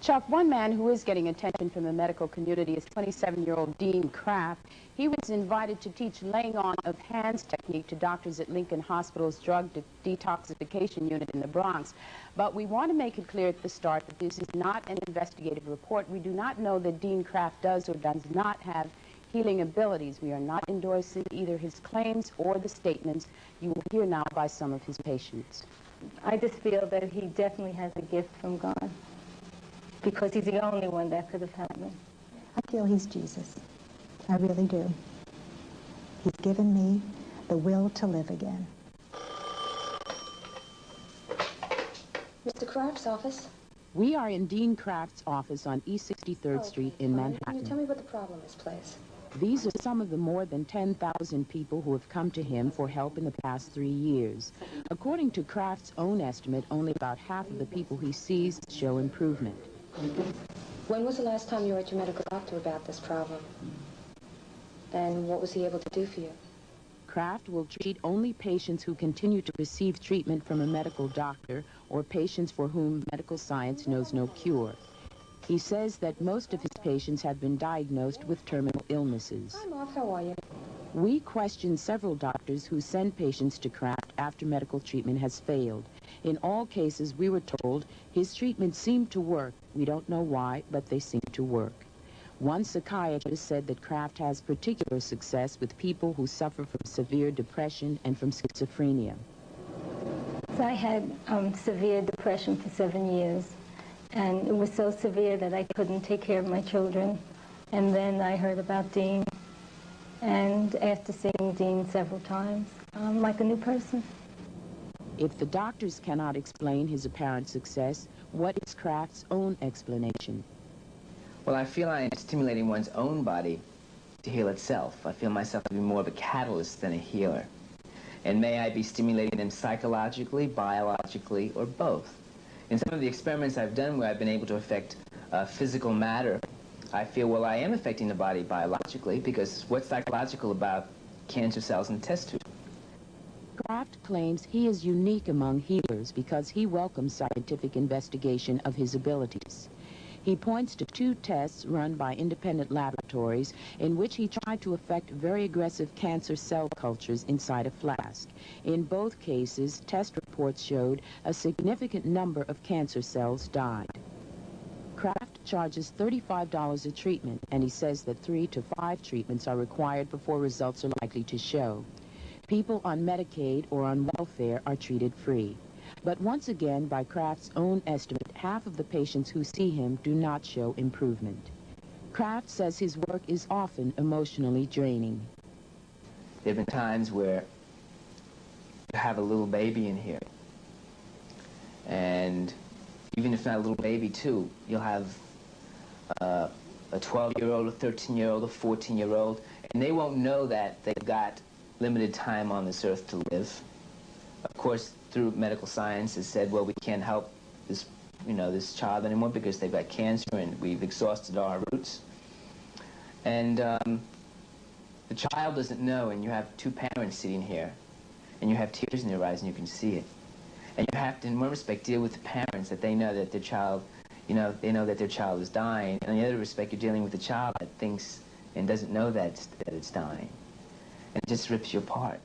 Chuck, one man who is getting attention from the medical community is 27-year-old Dean Kraft. He was invited to teach laying on of hands technique to doctors at Lincoln Hospital's drug detoxification unit in the Bronx. But we want to make it clear at the start that this is not an investigative report. We do not know that Dean Kraft does or does not have healing abilities. We are not endorsing either his claims or the statements you will hear now by some of his patients. I just feel that he definitely has a gift from God, because he's the only one that could have helped me. I feel he's Jesus. I really do. He's given me the will to live again. Mr. Kraft's office? We are in Dean Kraft's office on East 63rd Street in Manhattan. Can you tell me what the problem is, please? These are some of the more than 10,000 people who have come to him for help in the past 3 years. According to Kraft's own estimate, only about half of the people he sees show improvement. When was the last time you were at your medical doctor about this problem? And what was he able to do for you? Kraft will treat only patients who continue to receive treatment from a medical doctor or patients for whom medical science knows no cure. He says that most of his patients have been diagnosed with terminal illnesses. Hi, Marv. How are you? We questioned several doctors who send patients to Kraft after medical treatment has failed. In all cases, we were told his treatment seemed to work. We don't know why, but they seem to work. One psychiatrist said that Kraft has particular success with people who suffer from severe depression and from schizophrenia. So I had severe depression for 7 years, and it was so severe that I couldn't take care of my children. And then I heard about Dean, and after seeing Dean several times, I'm like a new person. If the doctors cannot explain his apparent success, what is Kraft's own explanation? Well, I feel I am stimulating one's own body to heal itself. I feel myself to be more of a catalyst than a healer. And may I be stimulating them psychologically, biologically, or both. In some of the experiments I've done where I've been able to affect physical matter, I feel, well, I am affecting the body biologically, because what's psychological about cancer cells in the test tube? Kraft claims he is unique among healers because he welcomes scientific investigation of his abilities. He points to 2 tests run by independent laboratories in which he tried to affect very aggressive cancer cell cultures inside a flask. In both cases, test reports showed a significant number of cancer cells died. Kraft charges $35 a treatment, and he says that 3 to 5 treatments are required before results are likely to show. People on Medicaid or on welfare are treated free. But once again, by Kraft's own estimate, half of the patients who see him do not show improvement. Kraft says his work is often emotionally draining. There have been times where you have a little baby in here, and even if not a little baby too, you'll have a 12-year-old, a 13-year-old, a 14-year-old, and they won't know that they've got limited time on this earth to live. Of course, through medical science, it's said, well, we can't help this, this child anymore because they've got cancer and we've exhausted our roots. And the child doesn't know, and you have 2 parents sitting here, and you have tears in their eyes, and you can see it. And you have to, in one respect, deal with the parents, that they know that their child, they know that their child is dying. And in the other respect, you're dealing with the child that thinks and doesn't know that it's dying. And it just rips you apart.